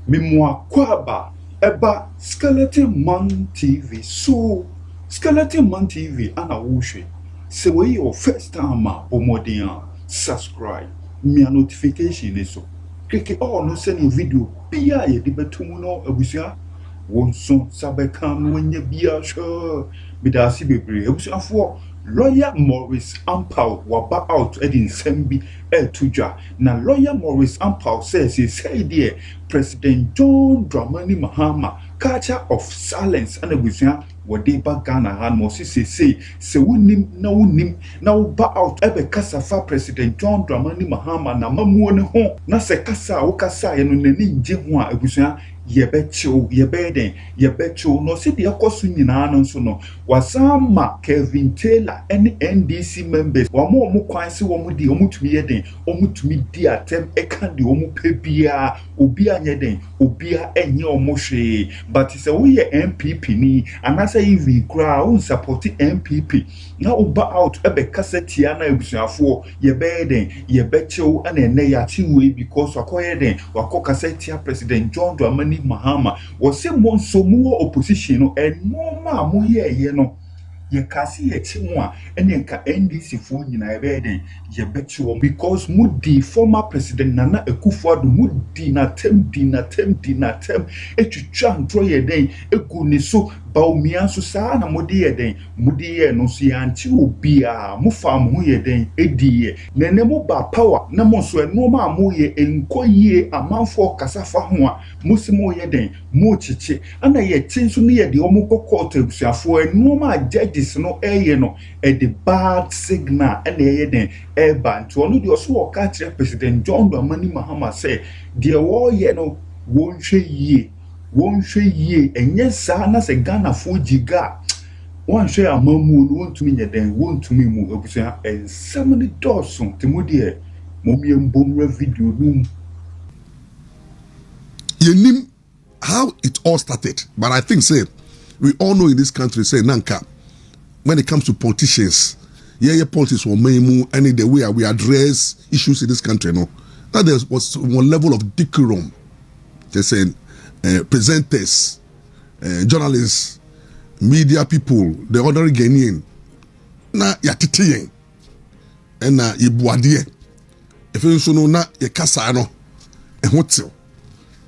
Mimwa kwaba eba Skeleton Man TV. So Skeleton Man TV ana wushe. Se we your first time omodia subscribe. Me notification eso. Click all no send video. Bia ye di betumu no abusia. Wonso sabekam wenye bia sure. Bidasi bebre abusia for lawyer Maurice Ampaw waba out edin sembi tuja. Na lawyer Maurice Ampaw says he say there President John Dramani Mahama culture of silence and abusia whatever Ghana han mo say se wonim na wo ba out ebe kasa fa President John Dramani Mahama na mamuo ne ho na se kasa wo kasa ye no nani nje ho a abusia yebecho yebeden yebecho no se de akoso nyina no so no wasama Kevin Taylor and NDC members wamo kwan se wo di omutumi yeden omutumi di atem eka de omu pebia obi anyeden obi a enye omohwe but se wo ye MPP ni anasa even kra wo support MPP na oba out ebe kasetia na ebusuafo yebeden yebecho ana ene ya chiwe because akoyeden wakokasetia President John Dramani Mahama was a monso more opposition and no ma mo ye no ye kasi ye chimwa and yenka NDC for nyina ebeden ye betu because mudi former President Nana Akufo-Addo mudi na tem etwitwa ntro ye den egu ne so Bawumia so saa na mudi ye den mudi ye no so yanti obi a mo fam ho ye den edi ye nene mo ba power na mo so no ma mo ye enkoyie amanfo kasafa ho a musimo ye den mo chiche ana ye tinso ne ye de omo kokota ebusuafo no ma judges no eye no e the bad signal and eye den e ban to no de oso wo ka kire President John Dramani Mahama say de wo ye no wonhwe yie enye saa na se Ghana fo jiga wonhwe amamu no wontumi nyeden wontumi mu abusia ensam ne dawson temudi e momie mbomra video num yenim how it all started, but I think say we all know in this country say nanka when it comes to politicians politics will memu any the way we address issues in this country no that there was one level of decorum they say presenters, journalists, media people, the ordinary Ghanaian, na yatitiyen, and na yibuadie. If you so no na yakasa no, hotel.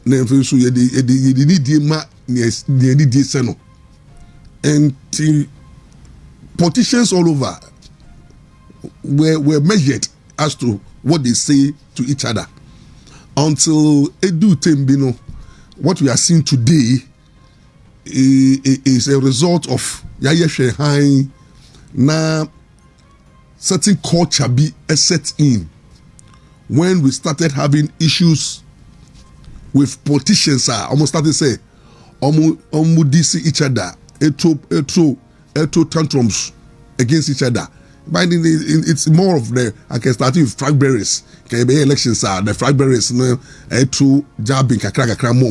Na if you so yedi ma ni seno. And politicians all over were measured as to what they say to each other until Edu Tembino. What we are seeing today is a result of Yaya Shehai na certain culture be set in when we started having issues with politicians. Almost started to say DC each other, eto tantrums against each other. But it's more of the starting with flag bearers. Can be elections the flag bearers no to jabbing kakra mo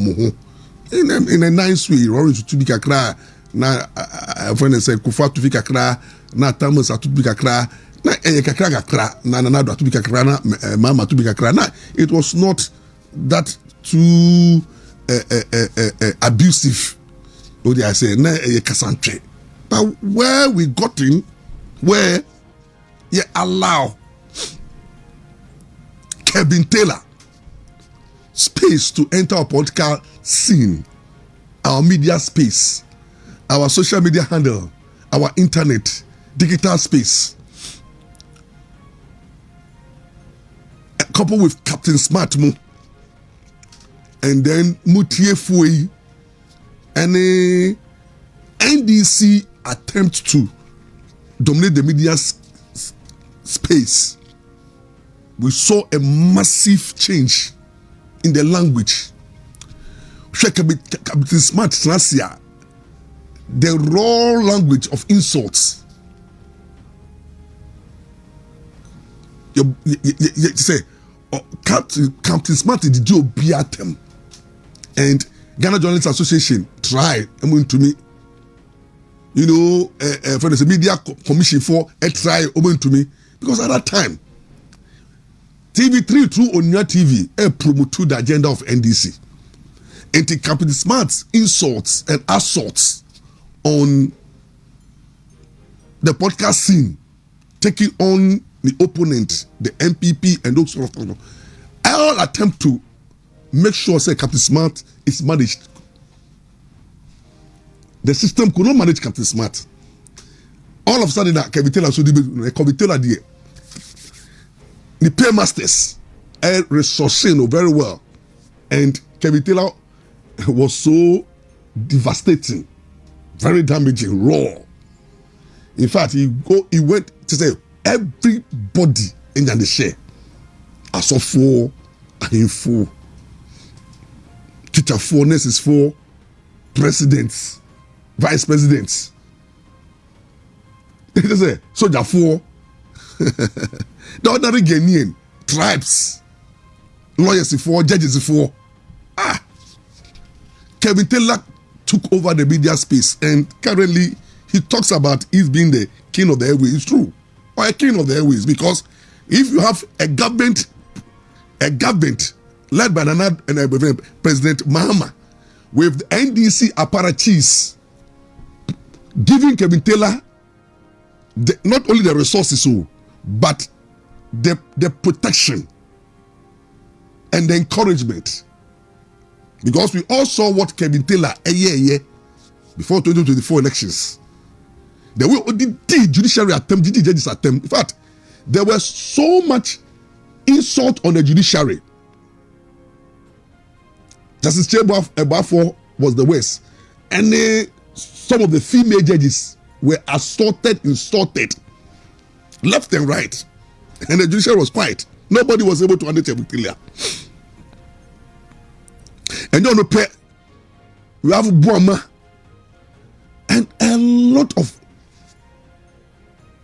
in a nice way. Rory to be kakra na when they say kufa to be kakra na tamus to be kakra na kakra na to be kakra na mama to be kakra na. It was not that too abusive. What I say na kasantre. But where we got in, where you allow Kevin Taylor space to enter our political scene, our media space, our social media handle, our internet, digital space, coupled with Captain Smartmo, and then Mutie Fui, and a NDC attempt to dominate the media space. We saw a massive change in the language. Captain Smart Tracia, the raw language of insults. You say, Captain Smart did you be at them? And Ghana Journalists Association tried, to me. You know, for the media commission for a try to me. Because at that time, TV3 through Onya TV promoted the agenda of NDC. Captain Smart's insults and assaults on the podcast scene, taking on the opponent, the MPP, and those sort of things. All attempt to make sure say Captain Smart is managed. The system could not manage Captain Smart. All of a sudden, Kevin Taylor so Kevin Taylor the paymasters resourcing very well, and Kevin Taylor was so devastating, very damaging, raw. In fact, he went to say everybody in the share as of four and four, teacher four, nurses four, presidents, vice presidents. They say soldier four, the ordinary Ghanaian tribes, lawyers four, judges four. Kevin Taylor took over the media space, and currently he talks about he's being the king of the airways. It's true, or a king of the airways, because if you have a government led by President Mahama with the NDC apparatus giving Kevin Taylor not only the resources, but the protection and the encouragement. Because we all saw what Kevin Taylor a year before 2024 elections. The way the judiciary attempt, the judges attempt. In fact, there was so much insult on the judiciary. Justice Eboafo was the worst. And some of the female judges were assaulted, insulted, left and right. And the judiciary was quiet. Nobody was able to handle Kevin Taylor. And you know, we have Bawumia and a lot of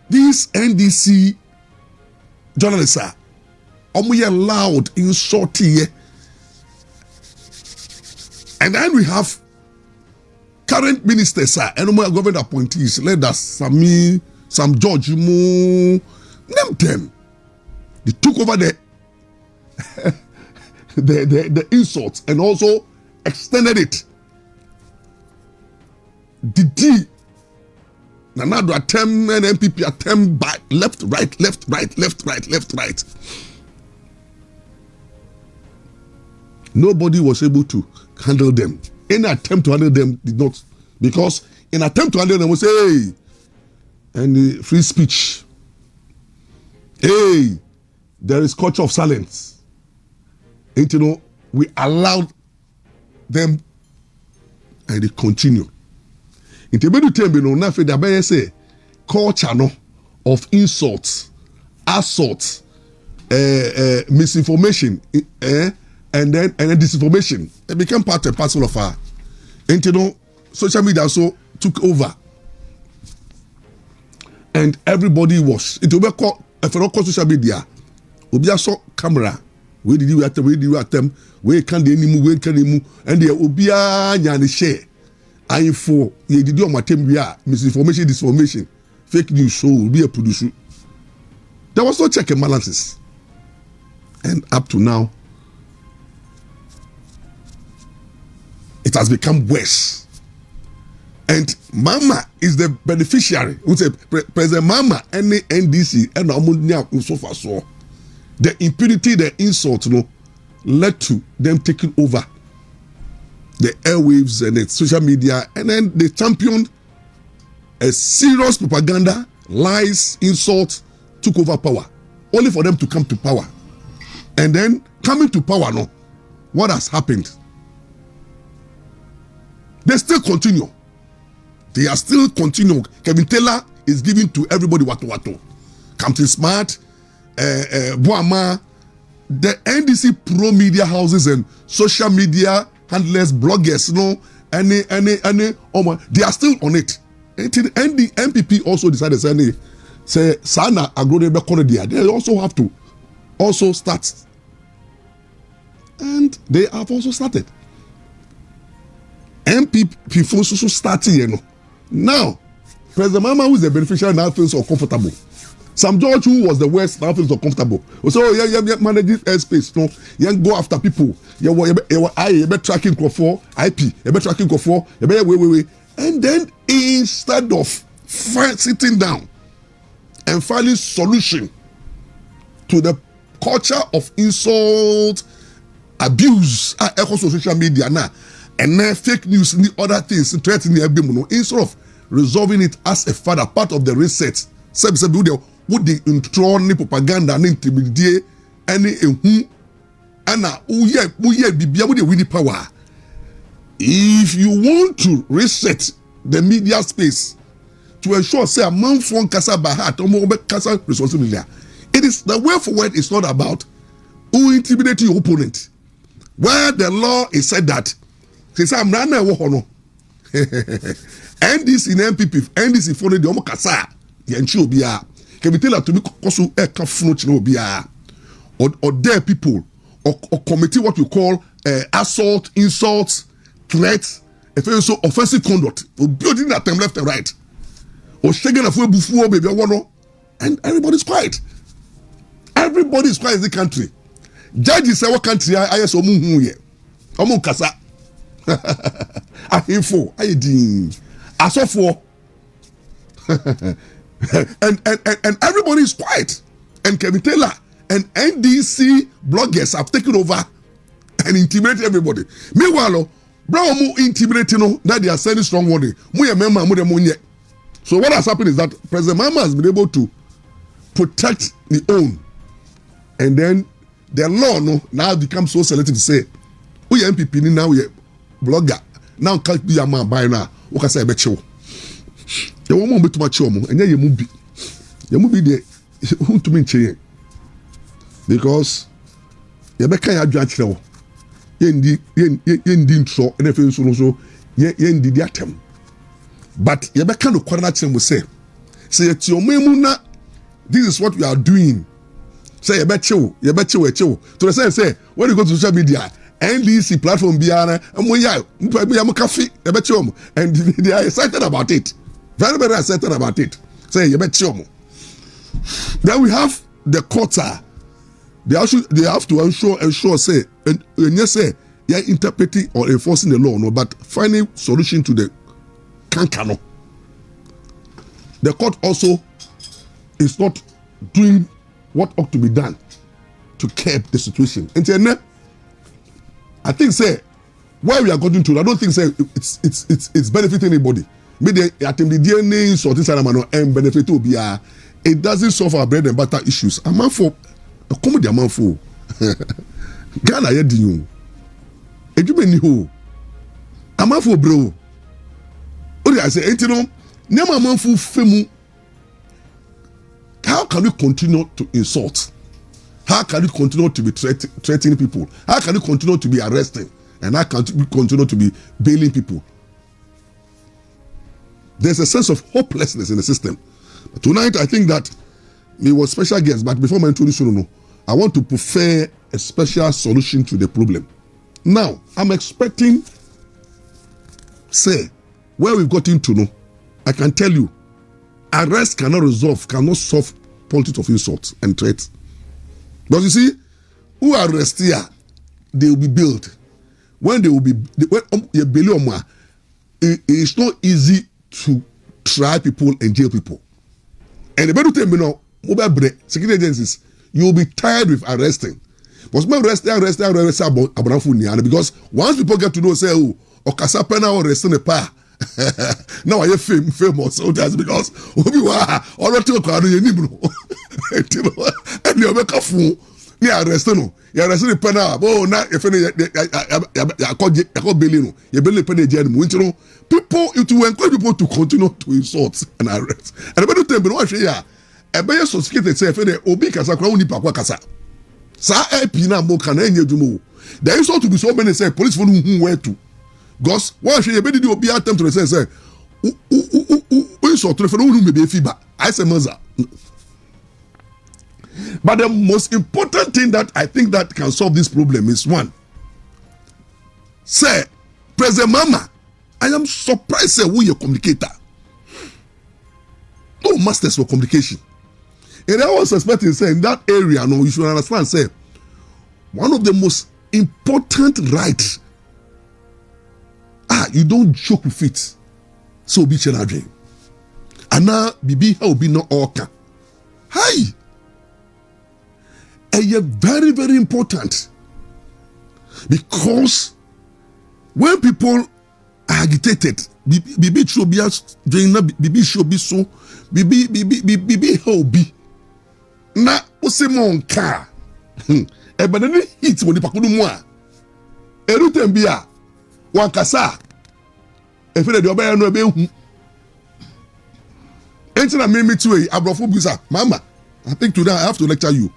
these NDC journalists are loud in short here. And then we have current ministers and government appointees, led us some George Mo, name them. They took over the insults and also extended it. The Nanado attempt and MPP attempt by left, right. Nobody was able to handle them. Any attempt to handle them did not, because in attempt to handle them we say, hey, and free speech. Hey, there is culture of silence. And you know, we allowed them and they continue. In the middle term, you know, nothing that say culture no of insults, assaults, misinformation, and then disinformation. It became part and parcel of our. And you know, social media also took over, and everybody was. It will be called if you don't call social media. We just saw camera. Where did you attempt? Where can they move? Where can they move? And there will be a share. Info. You did your matem. We are misinformation, disinformation, fake news. So will be a producer. There was no check and balances, and up to now, it has become worse. And Mama is the beneficiary. We say President Mama, any NDC, and Amunia so far so. The impunity, the insult, led to them taking over the airwaves and the social media, and then they championed a serious propaganda, lies, insults, took over power, only for them to come to power. And then coming to power, what has happened? They still continue. They are still continuing. Kevin Taylor is giving to everybody watu. Captain Smart, Bawumia, the NDC pro media houses and social media handlers, bloggers, they are still on it. And the MPP also decided say Sana Agrodebe Konodia. They also have to also start. And they have also started. MPP also starting, Now, President Mahama, who is the beneficiary, now feels so comfortable. Sam George, who was the worst, now feels uncomfortable. So yeah, managing airspace. No, you go after people. You be tracking for IP. You be tracking for. You be wait. And then instead of sitting down and finding solution to the culture of insult, abuse, social media now, and then fake news and the other things threatening everyone, instead of resolving it as a father, part of the reset. Would the intro propaganda and intimidate any who and bibia with the winning power. If you want to reset the media space to ensure say a man from Kasa Bahat or Kasa responsibility, it is the way forward is not about who intimidate your opponent. Where the law is said that say I'm running a war and this in MPP and this in for the Omo Kasa Yanchi Obia. Can we tell her to be also a kafnoch no bia or dare people or committing what we call assault, insults, threats, so offensive conduct, or building that time left and right, or shaking a fool before baby and everybody's quiet. Everybody is quiet in the country. Judges say what country I saw here. Omo kasa. Ahifo, ayedin. Asofo. and everybody is quiet. And Kevin Taylor and NDC bloggers have taken over and intimidated everybody. Meanwhile, bro, mu intimidating that they are sending strong warning. So what has happened is that President Mahama has been able to protect the own, and then the law now becomes so selective to say, we MPP now we blogger now can't be a man by now. What can I say about you? You won't be too much and then you move be there to me change because you be can you judge now. You didn't so anything so you did the attempt, but you be kind of quarter will say it's your memuna. This is what we are doing. Say you bet you. To the say when you go to social media. NDC platform biana and they are excited about it. Very, very excited about it. Say you bet you. Then we have the quota. They have to ensure say and yes say you're interpreting or enforcing the law, no, but finding solution to the cancano. The court also is not doing what ought to be done to curb the situation. And I think say where we are going to, I don't think say it's benefiting anybody. Maybe at the DNA sorting salamano and benefit to be it doesn't solve our bread and butter issues. A man for a comedy a man for Ghana yet you. Ejumeni ho. A man for bro. What I say, you know, never man for femu. How can we continue to insult? How can we continue to be threatening people? How can we continue to be arresting? And how can we continue to be bailing people? There's a sense of hopelessness in the system. Tonight, I think that we were special guests, but before I introduce you, I want to prefer a special solution to the problem. Now, I'm expecting, say, where we've got into, I can tell you, arrest cannot solve politics of insult and threats. But you see, who arrest here, they will be billed. When they will be, it's not easy to try people and jail people. And the better thing, mobile security agencies, you will be tired with arresting. But arrest because once people get to know, say, oh, Okasa Pena or arresting a pa. Now I have famous soldiers because all the and you make a fool. You arrest no. You arrest the penal. Oh, now if any I call Belino. You Belino penny jail. People, it will encourage people to continue to insult and arrest. And about the time, but what yeah, a better sophisticated say, Obi Kasa Crown Nipakwa Kasa. Sa Pina Moka na Enyedumo. There used to be so many say police for who where to. Because what she better do be attempt to say, who saw to the who may be a fever. I say Maza. But the most important thing that I think that can solve this problem is one. Say, President Mama, I am surprised say who your communicator. No masters for communication. And I was expecting, say, in that area, no, you should understand, say, one of the most important rights, you don't joke with it. So be challenging. And now, Bibi, how be no orca. Hi! And you're very, very important. Because when people are agitated, Bibi should be Bibi should be so, Bibi how be. Na usemon ka. But then hit when the pakunu moi. Erutembia. Wankasa. If you do obey no be. Enter me to abrofo bisa. Mama, I think today I have to lecture you.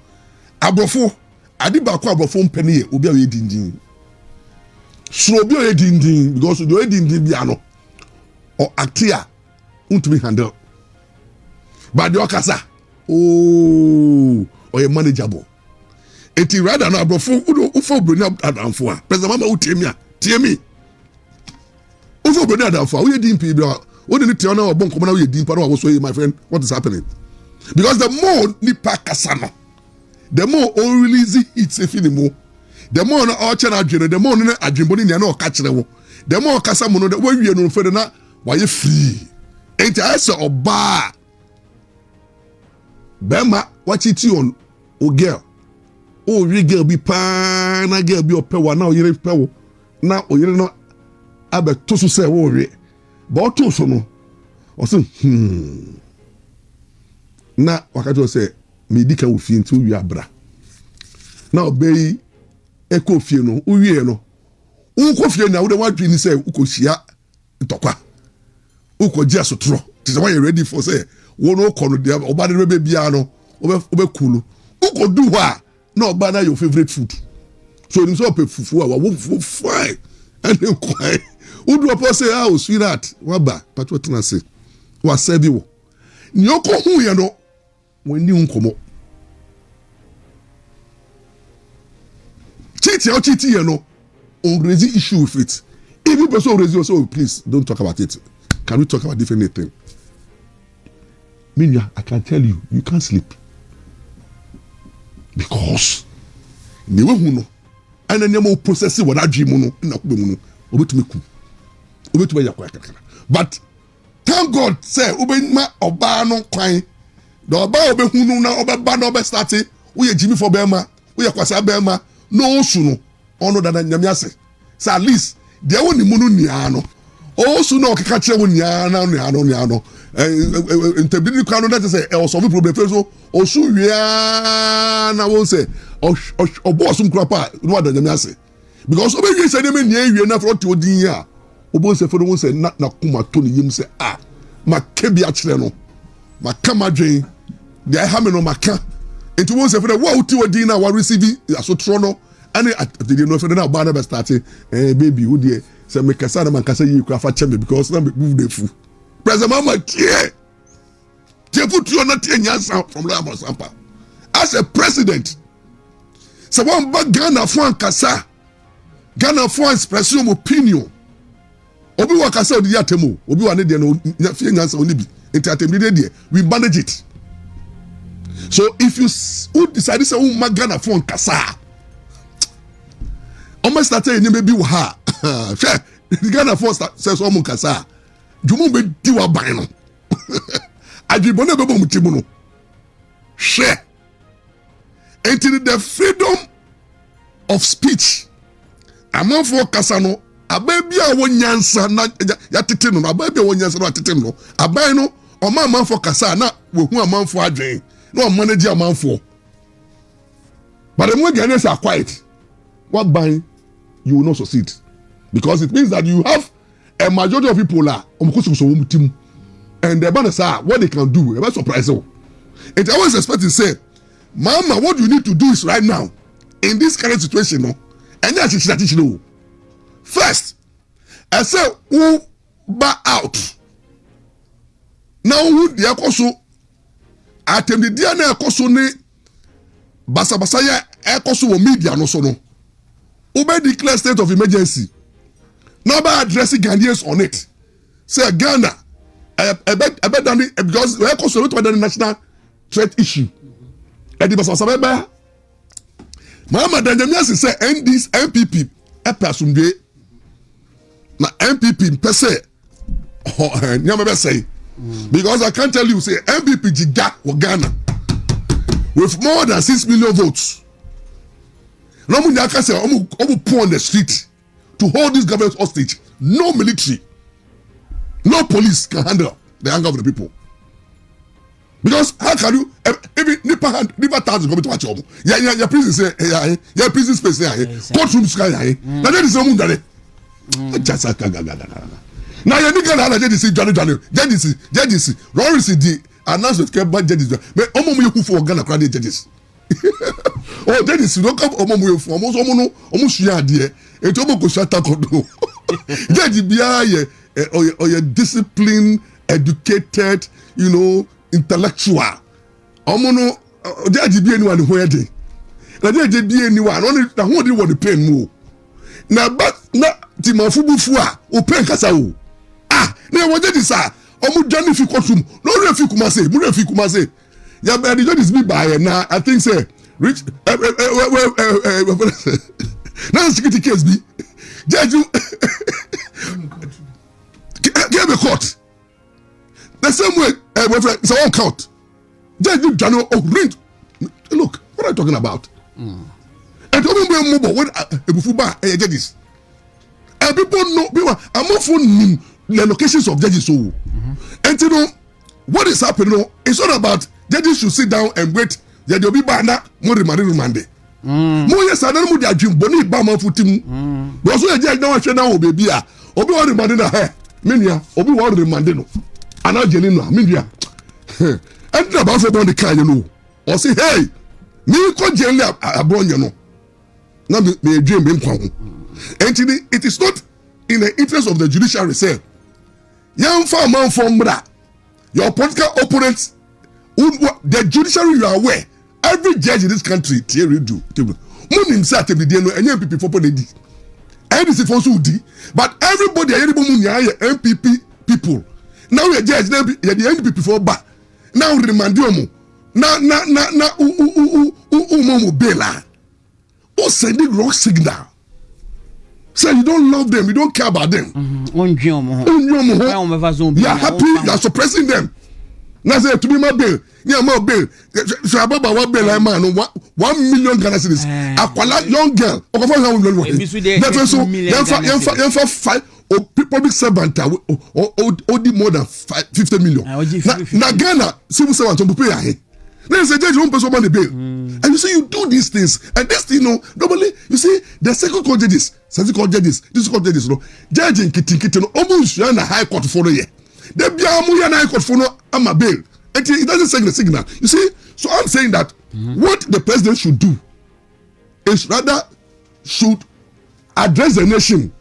Abrofo, adi ba ko abrofo mpani e obi a we dindin. So obi a we dindin because the we dindin bia no. Or actia untumi handle. But the okasa. Oh, or a manageable. Eti rather na abrofo ufo broni adamfo a. President Mama utemia. Tiemi. Ufo broni adamfo a we din pi bia. What did you tell now about coming out with deep power? Was my friend, what is happening? Because the more nipa kasano, the more all release it's a feeling. The more na all channel agenda, the more na ajimboni ni ano catch them. The more kasamono the way we are no further na why you free. Ain't I say oba? Bema watch it on oh girl. Oh you girl be pan na girl be opewa now you pewo. Now you no abe tosu say worry. But also no, also na wakati say medika ofie nti wi abra. Na obey eko fie no, uwie no. Uko fie na wo de wadwi ni say ukohia ntokwa. Uko gye asotro. Ti say why you ready for say wo no ko no de oba de be bia no, obe kulu. Uko do wa na oba na your favorite food. So ni so pe fufu a wo fufu fine. And then kwai. Udu opo say ah sweetheart waba but what na say wa serve you nyoko hu ye no woni nkomo chiti ye no on raise issue with it even person raise you so please don't talk about it. Can we talk about different thing? Minya, I can tell you can't sleep because ni we hu no and then you process what that dream no na ko be mu no obetumi ku. But thank God say ubema oba no kwan the oba obehunu na obeba na obestart we Jimmy for bema we kwasa bema no osu no ono dada nyame ase say at least there woni mu no nia no osu no okeka kire woni nia no interbidical kwano that say e solve problem so osu wia na won say obo osu nkrapa no dada nyame ase because obewie say dem nia wie na front odin ya obo se fo say na kuma to ni yim say maka bi a kire no maka madwen de ha me no maka enti won se fo wa uti wodi na wa receive asotro no ane atede no fo na ba na be start baby wo de say me kasa na man kasa yi kwa fa cheme because na me move the fu President Mama tie put you not nyansa from Maurice Ampaw as a president so one ba Ghana for kasa Ghana for express your opinion. Obi wa kasa odi atemu obi wa ne de no fie nyansa oni bi enti atemu de we manage it. So if you decide say o magana phone kasa almost start any maybe wa ha Ghana phone says o mun kasa jumu be di wa ban no ajibo na be bom timu no share enti the freedom of speech among for kasa no ababi a wonyansa na yatete no ababi a wonyansa na atete no abai no o ma manfo kasa na wehu amanfo adwen na o manage amanfo but the more Ghanaians are quiet what buying you will not succeed because it means that you have a majority of people la omkosuso wo mutim and the banner say what they can do e surprise you. It always expect to say mama what you need to do is right now in this current situation no and ya teach no. First, I say who ba out. Now who the akoso atem the dia na akoso ne basa ya akoso wo media no so no. Who be declare state of emergency. Now by addressing Ghanaians on it. Say Ghana I bet because we akoso to the national threat issue. Edi basa sabeba. Mahama Danjamia say NDs MPP epasumdwe. Na MPP pese nyama be say because I can't tell you say MPP jiga for Ghana with more than 6 million votes. No mu nyaka say omu put on the street to hold this government hostage. No military, no police can handle the anger of the people. Because how can you even Nipa thousand come to watch you? Yeah, prison say yeah, prison space yeah, courtroom sky yeah. Now that is no more than just now you nigga na judges judges Maurice the announcement came back judges me omo mu yeku for Ghana crowd judges oh judges no come omo mu yefu omo sua ade e to omo ko sua takodo judge bia ye or disciplined, educated, you know, intellectual omo no judge bia ni one where dey na judge bia ni one only na who dey want the pain mo na but na ti mafubufu a o pain kasa o na waje di sa omu journey fi courtroom no refi kumase ya be the judge be by na I think say rich na security case be judge give a court the same way it's a one count judge Jano rent look what are you talking about and omu be mbo when ebufu ba judges and people know people I'm not for the locations of judges so and you know what is happening it's not about judges should sit down and wait there will be banda more remand more yes I don't know their dream boni ba man futim because we judge now share now baby ah obi wa remand na he menia obi wa remand no ana jeni no menia and about for the kind you know or say hey me ko jeni abronye no na me dream me nkwa ho and it is not in the interest of the judiciary say young farmer from Bra, your political opponents, the judiciary you are aware, every judge in this country, Thierry do. Munim sat every day, no, and MPP for Ponedi. And this is for Sudi, but everybody, MPP people. Now we are judge, the MPP for Ba. Now remandiomo. Momo Bela. Or sending wrong signal. Say you don't love them, you don't care about them. You are happy, you are suppressing them. Now say to be my bill, yeah, my bill. So about what bill I man 1 million Ghana cedis. A young girl, or five or public servant or more than 50 million. Now Ghana civil servant to pay. Then say judge won't pay someone the bill. And you say you do these things. And this thing, normally, you see, the second court judges, this court judges, judging kitten, almost a high court for a year. They be a high court for I'm a bill. And it doesn't send the signal. You see, so I'm saying that what the president should do is rather should address the nation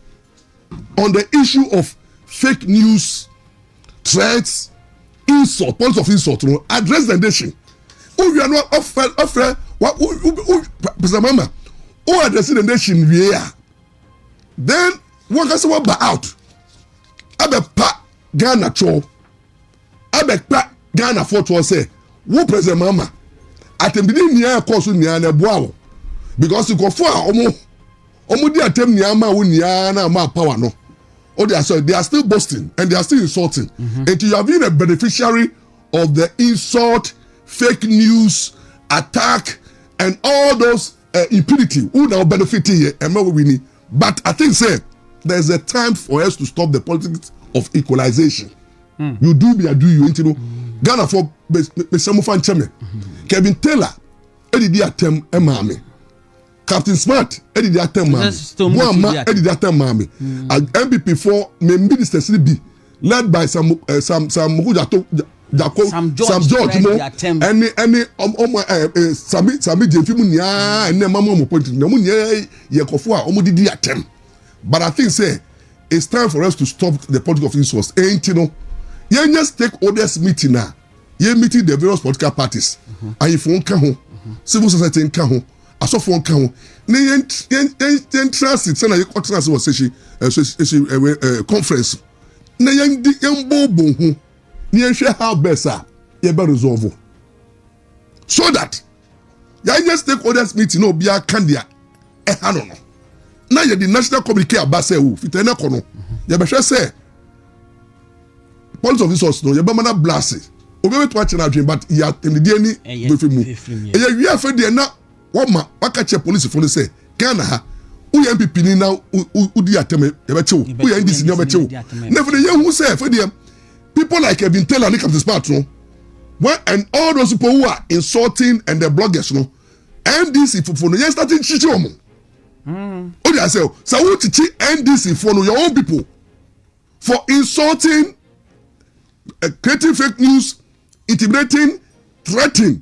on the issue of fake news, threats, insult, points of insult, address the nation. We are not offer what President Mahama who addressing the nation here. Then one can say what out. Abe pa Ghana cho. Abe pa Ghana for to say who President Mahama atembidi nia koso nia na boawo because you go for omo di atem nia ma wo nia na ma power no. Oh they are still boasting and they are still insulting. And you have been a beneficiary of the insult, fake news, attack, and all those impunity who now benefit here and more we need. But I think there's a time for us to stop the politics of equalization. You do me, I do you. You know, Ghana for Besamufan Cheme, Kevin Taylor, Eddie Diatem Emami, Captain Smart, Eddie Diatem Mami, Eddie Diatem Mami, and MVP for Minister CB, led by some Mujato. Sam George any Sami Jefimu nya and mama mo point na mu nya ye kofo a omo didi atem. But I think it's time for us to stop the politics of insults. Ain't you know? Ye stakeholders meeting na. Ye meeting the various political parties. And if one can civil society can ho, asofo one can ho. Ne yen transit say na ye conference was say conference. Ne yen bobo ho. Ni share how best you better resolve. so that yanya stakeholders meeting no bia kandia no no na ye the national communique abase wo fitene kono ye be hwe say police officers no ye be mana blast obi to achina adwen but ya temdie ni befe mu ye wi afa de na woma waka che police fo say Ghana ha uye MPP ni na udi ateme ye be chewo uye NDC ni be chewo na for the ye hu say for them people like have been telling Nick of this part no and all those people who are insulting and the bloggers no NDC for no you starting chichi omo o dey say so who chichi NDC for no your own people for insulting creating fake news intimidating threatening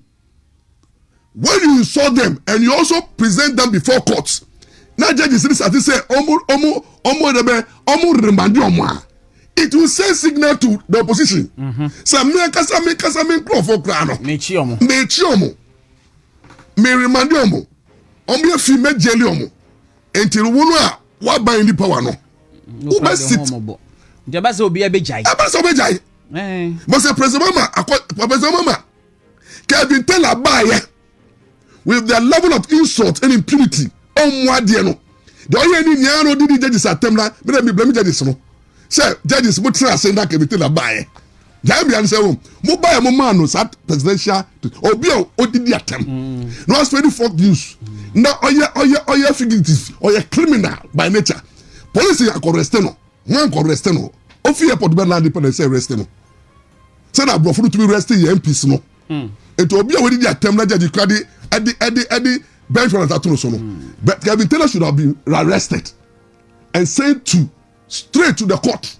when you insult them and you also present them before courts now judges say omo remand omo it will send signal to the opposition. So me crop for crano. Me chiomo. Me remind omo. Omo fi me jelly omo. Until wonu what buy the power no. Who best sit. Jabasa obi abejai. Abasa obejai. But say President Mama Kevin tell abaye with their level of insult and impunity omo ade no. The only ni nyano did judges atemna me blame judges no. Say judges mo try say that everything abaye Jambian say mo buy mo man no sat presidential obi odidi atem no spend for news na oye fugitive oye criminal by nature police arrest no one arrest no ofi airport be land people say arrest no say na bro for to be arrested MPs no et obi odidi atem na judge kwadi edi bench warrant atuno so no but Kevin Taylor should have been arrested and sent straight to the court